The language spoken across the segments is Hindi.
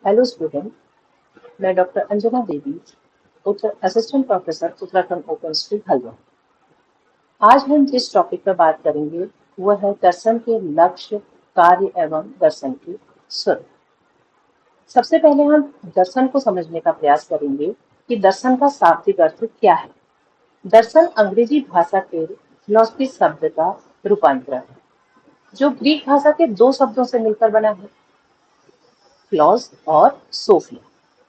हेलो स्टूडेंट, मैं doctor Anjana Devi, assistant professor Uttarakhand open school Haldwani. आज हम जिस टॉपिक पर बात करेंगे वह है दर्शन के लक्ष्य, कार्य एवं दर्शन की स्वरूप। सबसे पहले हम दर्शन को समझने का प्रयास करेंगे कि दर्शन का शाब्दिक अर्थ क्या है। दर्शन अंग्रेजी भाषा के फिलॉसफी शब्द का रूपांतरण है, जो ग्रीक भाषा के दो शब्दों से मिलकर बना है, फिलॉस और सोफिया।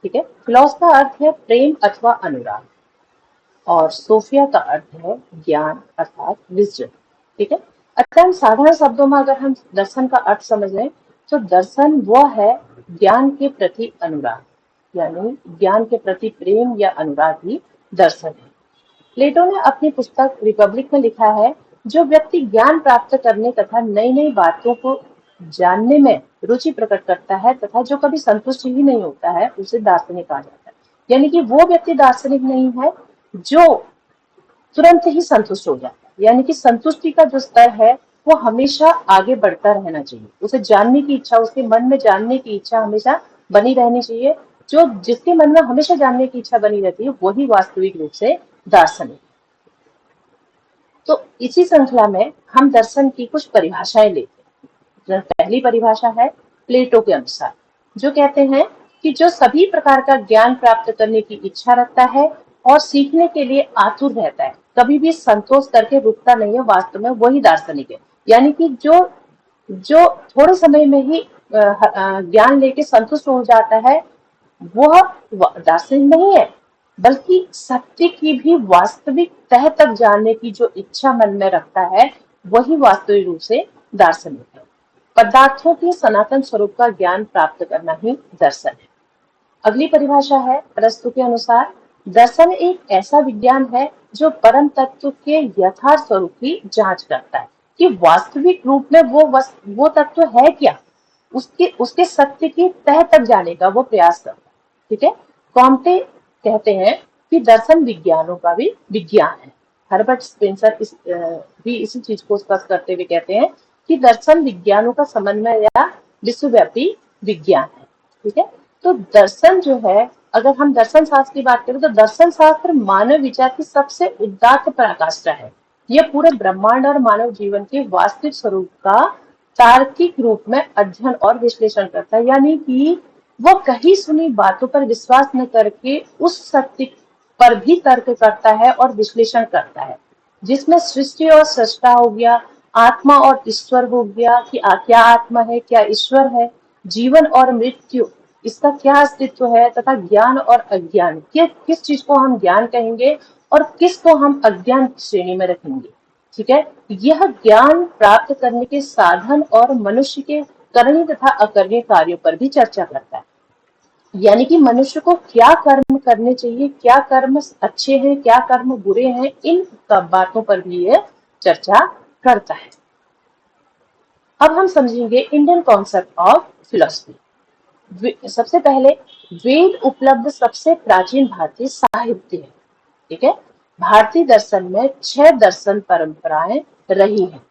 ठीक है, फिलॉस का अर्थ है प्रेम अथवा अनुराग और सोफिया का अर्थ है ज्ञान अर्थात विजडम। ठीक है, अत्यंत साधारण शब्दों में अगर हम दर्शन का अर्थ समझें तो दर्शन वह है ज्ञान के प्रति अनुराग, यानी ज्ञान के प्रति प्रेम या अनुराग ही दर्शन है। प्लेटो ने अपनी पुस्तक रिपब्लिक में लिखा है, जो व्यक्ति ज्ञान प्राप्त करने तथा नई नई बातों को जानने में रुचि प्रकट करता है तथा जो कभी संतुष्ट ही नहीं होता है, उसे दार्शनिक कहा जाता है। यानी कि वो व्यक्ति दार्शनिक नहीं है जो तुरंत ही संतुष्ट हो जाता है, यानी कि संतुष्टि का जो स्तर है वो हमेशा आगे बढ़ता रहना चाहिए। उसे जानने की इच्छा, उसके मन में जानने की इच्छा हमेशा बनी रहनी चाहिए। जो जिसके मन में हमेशा जानने की इच्छा बनी रहती है वही वास्तविक रूप से दार्शनिक। तो इसी श्रृंखला में हम दर्शन की कुछ परिभाषाएं लेते हैं। पहली परिभाषा है प्लेटो के अनुसार, जो कहते हैं कि जो सभी प्रकार का ज्ञान प्राप्त करने की इच्छा रखता है और सीखने के लिए आतुर रहता है, कभी भी संतोष करके रुकता नहीं है, वास्तव में वही दार्शनिक है। यानी कि जो जो थोड़े समय में ही ज्ञान लेके संतुष्ट हो जाता है, वह दार्शनिक नहीं है, बल्कि सत्य की भी वास्तविक तह तक जानने की जो इच्छा मन में रखता है, वही वास्तविक रूप से दार्शनिक है। पदार्थों के सनातन स्वरूप का ज्ञान प्राप्त करना ही दर्शन है। अगली परिभाषा है अरस्तु के अनुसार, दर्शन एक ऐसा विज्ञान है जो परम तत्व के यथार्थ स्वरूप की जांच करता है कि वास्तविक रूप में वो तत्व है क्या, उसके सत्य की तह तक जाने का वो प्रयास करता है। ठीक है, कॉम्टे कहते हैं कि दर्शन विज्ञानों का भी विज्ञान है। हर्बर्ट स्पेंसर भी इसी चीज को स्पष्ट करते हुए कहते हैं कि दर्शन विज्ञानों का समन्वय या विश्वव्यापी विज्ञान है। ठीक है, तो दर्शन जो है, अगर हम दर्शन शास्त्र की बात करें तो दर्शन शास्त्र मानव विचार की सबसे उदात्त पराकाष्ठा है। यह पूरे ब्रह्मांड और मानव जीवन के वास्तविक स्वरूप का तार्किक रूप में अध्ययन और विश्लेषण करता है। यानी कि वो कही सुनी बातों पर विश्वास न करके उस सत्य पर भी तर्क करता है और विश्लेषण करता है, जिसमें सृष्टि और सृष्टा हो गया, आत्मा और ईश्वर हो गया कि क्या आत्मा है, क्या ईश्वर है, जीवन और मृत्यु, इसका क्या अस्तित्व है, तथा ज्ञान और अज्ञान, किस चीज को हम ज्ञान कहेंगे और किस को हम अज्ञान श्रेणी में रखेंगे। ठीक है, यह ज्ञान प्राप्त करने के साधन और मनुष्य के करणीय तथा अकरणीय कार्यों पर भी चर्चा करता है। यानी कि मनुष्य को क्या कर्म करने चाहिए, क्या कर्म अच्छे हैं, क्या कर्म बुरे हैं, इन सब बातों पर भी यह चर्चा करता है। अब हम समझेंगे इंडियन कॉन्सेप्ट ऑफ फिलोसफी। सबसे पहले, वेद उपलब्ध सबसे प्राचीन भारतीय साहित्य है। ठीक है, भारतीय दर्शन में 6 दर्शन परंपराएं रही हैं।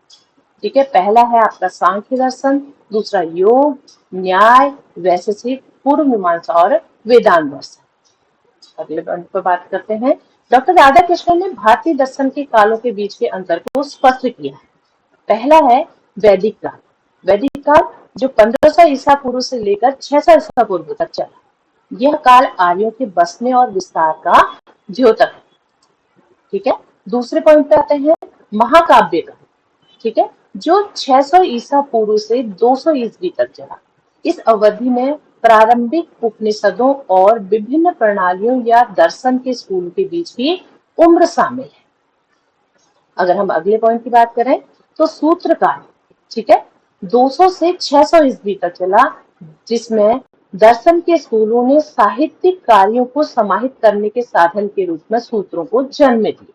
ठीक है, पहला है आपका सांख्य दर्शन, दूसरा योग, न्याय, वैशेषिक, पूर्व मीमांसा और वेदांत दर्शन। अगले पॉइंट पर बात करते हैं। डॉक्टर राधा कृष्णन ने भारतीय दर्शन के कालों के बीच के अंतर को स्पष्ट किया है। पहला है वैदिक काल। वैदिक काल जो 1500 ईसा पूर्व से लेकर 600 ईसा पूर्व तक चला। यह काल आर्यों के बसने और विस्तार का द्योतक है। ठीक है, दूसरे पॉइंट पे आते हैं महाकाव्य का। ठीक है, जो 600 ईसा पूर्व से 200 ईस्वी तक चला। इस अवधि में प्रारंभिक उपनिषदों और विभिन्न प्रणालियों या दर्शन के स्कूल के बीच की उम्र शामिल है। अगर हम अगले पॉइंट की बात करें तो सूत्र काल, ठीक है, 200 से 600 ईस्वी तक चला, जिसमें दर्शन के स्कूलों ने साहित्यिक कार्यों को समाहित करने के साधन के रूप में सूत्रों को जन्म दिया।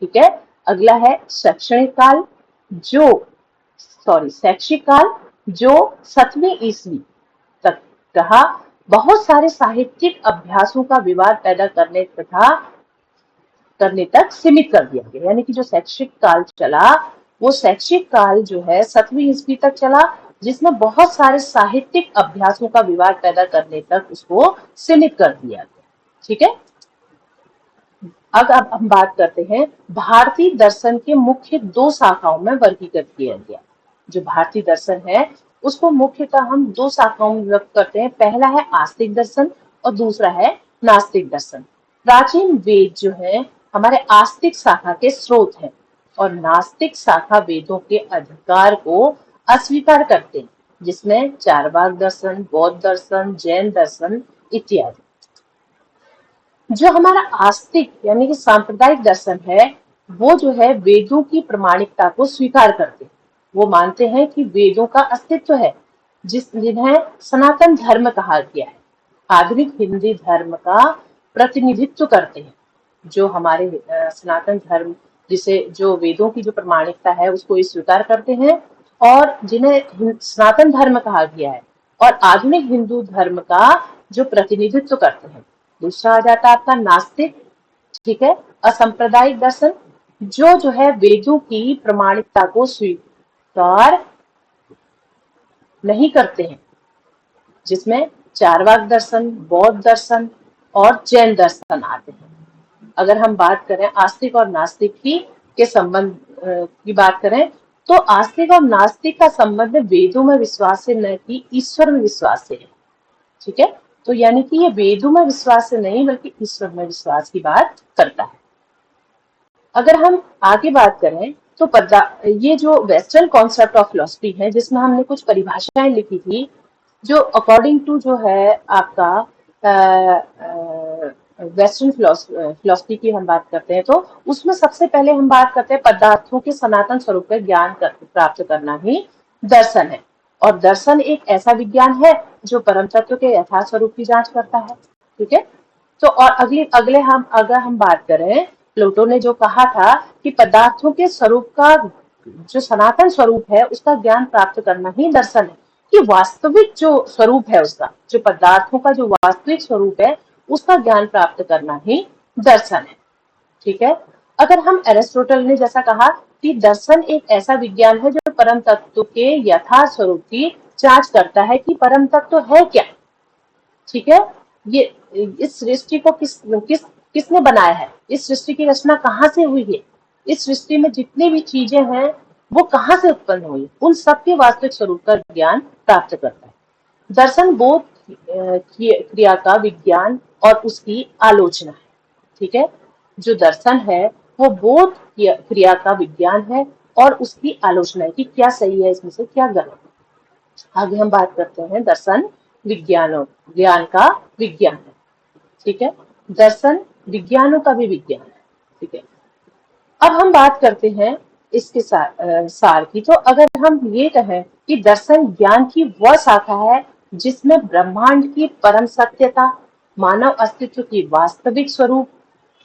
ठीक है, अगला है शैक्षणिक काल, शैक्षिक काल जो 7वीं ईस्वी तक कहा, बहुत सारे साहित्यिक अभ्यासों का विवाद पैदा करने तक सीमित कर दिया गया। यानी कि जो शैक्षिक काल चला, वो शैक्षिक काल जो है 7वीं ईस्वी तक चला जिसमें बहुत सारे साहित्यिक अभ्यासों का विवाद पैदा करने तक उसको सीमित कर दिया गया। ठीक है, अब हम बात करते हैं भारतीय दर्शन के मुख्य दो शाखाओं में वर्गीकृत किया गया। जो भारतीय दर्शन है उसको मुख्यतः हम दो शाखाओं में विभक्त करते हैं। पहला है आस्तिक दर्शन और दूसरा है नास्तिक दर्शन। प्राचीन वेद जो है हमारे आस्तिक शाखा के स्रोत हैं और नास्तिक शाखा वेदों के अधिकार को अस्वीकार करते हैं, जिसमें चारवाक दर्शन, बौद्ध दर्शन, जैन दर्शन इत्यादि। जो हमारा आस्तिक यानी कि सांप्रदायिक दर्शन है वो जो है वेदों की प्रामाणिकता को स्वीकार करते हैं। वो मानते हैं कि वेदों का अस्तित्व है जिन्हें सनातन धर्म कहा गया है। आधुनिक हिंदी धर्म का प्रतिनिधित्व करते हैं। जो हमारे सनातन धर्म जिसे जो वेदों की जो प्रामाणिकता है उसको स्वीकार करते हैं और जिन्हें सनातन धर्म कहा गया है और आधुनिक हिंदू धर्म का जो प्रतिनिधित्व करते हैं। दूसरा आ जाता है आपका नास्तिक। ठीक है, असंप्रदायिक दर्शन जो है वेदों की प्रामाणिकता को स्वीकार नहीं करते हैं, जिसमें चारवाक दर्शन, बौद्ध दर्शन और जैन दर्शन आते हैं। अगर हम बात करें आस्तिक और नास्तिक के संबंध की बात करें तो आस्तिक और नास्तिक का संबंध वेदों में विश्वास से न कि ईश्वर में विश्वास से है। ठीक है, तो यानी कि ये वेदों में विश्वास से नहीं बल्कि ईश्वर में विश्वास की बात करता है। अगर हम आगे बात करें तो ये जो वेस्टर्न कॉन्सेप्ट ऑफ फिलॉसफी है जिसमें हमने कुछ परिभाषाएं लिखी थी, जो अकॉर्डिंग टू जो है आपका वेस्टर्न फिलॉसफी की हम बात करते हैं तो उसमें सबसे पहले हम बात करते हैं पदार्थों के सनातन स्वरूप का ज्ञान प्राप्त करना ही दर्शन है। और दर्शन एक ऐसा विज्ञान है जो परम तत्व के यथार्थ स्वरूप की जांच करता है। ठीक है, तो और अगर हम बात करें, प्लेटो ने जो कहा था कि पदार्थों के स्वरूप का जो सनातन स्वरूप है उसका ज्ञान प्राप्त करना ही दर्शन है। कि वास्तविक जो स्वरूप है उसका, जो पदार्थों का जो वास्तविक स्वरूप है उसका ज्ञान प्राप्त करना ही दर्शन है। ठीक है, अगर हम एरिस्टोटल ने जैसा कहा कि दर्शन एक ऐसा विज्ञान है जो परम तत्व के यथार्थ स्वरूप की जांच करता है कि परम तत्व है क्या। ठीक है, ये इस सृष्टि को किसने बनाया है, इस सृष्टि की रचना कहाँ से हुई है, इस सृष्टि में जितनी भी चीजें हैं वो कहाँ से उत्पन्न हुई, उन सबके वास्तविक स्वरूप का ज्ञान प्राप्त करता है। दर्शन बोध क्रिया का विज्ञान और उसकी आलोचना है। ठीक है, जो दर्शन है वो बोध क्रिया का विज्ञान है और उसकी आलोचना है कि क्या सही है इसमें से क्या गलत है। आगे हम बात करते हैं दर्शन ज्ञान का विज्ञान है। ठीक है, दर्शन विज्ञानों का भी विज्ञान है। ठीक है, अब हम बात करते हैं इसके सार की। तो अगर हम ये कहें कि दर्शन ज्ञान की वह शाखा है जिसमें ब्रह्मांड की परम सत्यता, मानव अस्तित्व की वास्तविक स्वरूप,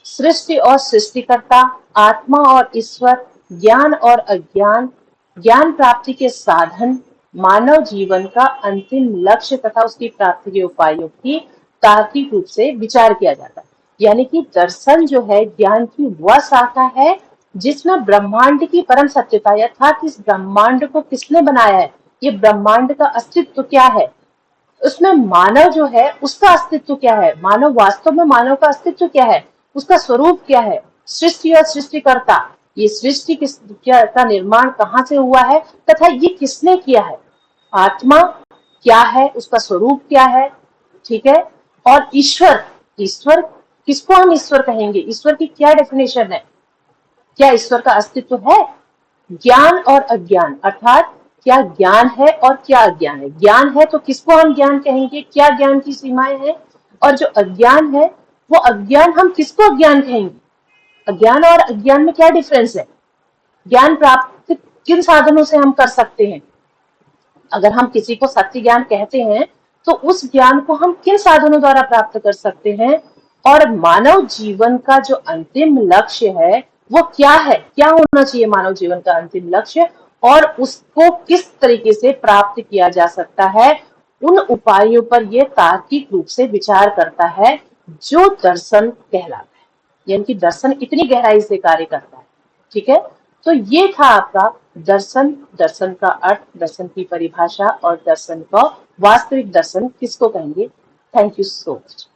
सृष्टि और सृष्टिकर्ता, आत्मा और ईश्वर, ज्ञान और अज्ञान, ज्ञान प्राप्ति के साधन, मानव जीवन का अंतिम लक्ष्य तथा उसकी प्राप्ति के उपायों की तार्किक रूप से विचार किया जाता है। यानी कि दर्शन जो है ज्ञान की वह शाखा है जिसमें ब्रह्मांड की परम सत्यता अर्थात इस ब्रह्मांड को किसने बनाया है, ये ब्रह्मांड का अस्तित्व क्या है, उसमें मानव जो है उसका अस्तित्व क्या है, मानव वास्तव में मानव का अस्तित्व क्या है, उसका स्वरूप क्या है, सृष्टि और सृष्टिकर्ता, ये सृष्टि का निर्माण कहाँ से हुआ है तथा ये किसने किया है, आत्मा क्या है, उसका स्वरूप क्या है। ठीक है, और ईश्वर, ईश्वर किसको हम ईश्वर कहेंगे, ईश्वर की क्या डेफिनेशन है, क्या ईश्वर का अस्तित्व है। ज्ञान और अज्ञान अर्थात क्या ज्ञान है और क्या अज्ञान है। ज्ञान है तो किसको हम ज्ञान कहेंगे, क्या ज्ञान की सीमाएं हैं, और जो अज्ञान है वो अज्ञान हम किसको अज्ञान कहेंगे। अज्ञान और अज्ञान में क्या डिफरेंस है, ज्ञान प्राप्त किन साधनों से हम कर सकते हैं। अगर हम किसी को सत्य ज्ञान कहते हैं तो उस ज्ञान को हम किन साधनों द्वारा प्राप्त कर सकते हैं, और मानव जीवन का जो अंतिम लक्ष्य है वो क्या है, क्या होना चाहिए मानव जीवन का अंतिम लक्ष्य, और उसको किस तरीके से प्राप्त किया जा सकता है, उन उपायों पर यह तार्किक रूप से विचार करता है जो दर्शन कहलाता है। यानी कि दर्शन इतनी गहराई से कार्य करता है। ठीक है, तो ये था आपका दर्शन, दर्शन का अर्थ, दर्शन की परिभाषा और दर्शन का वास्तविक दर्शन किसको कहेंगे? Thank you so much.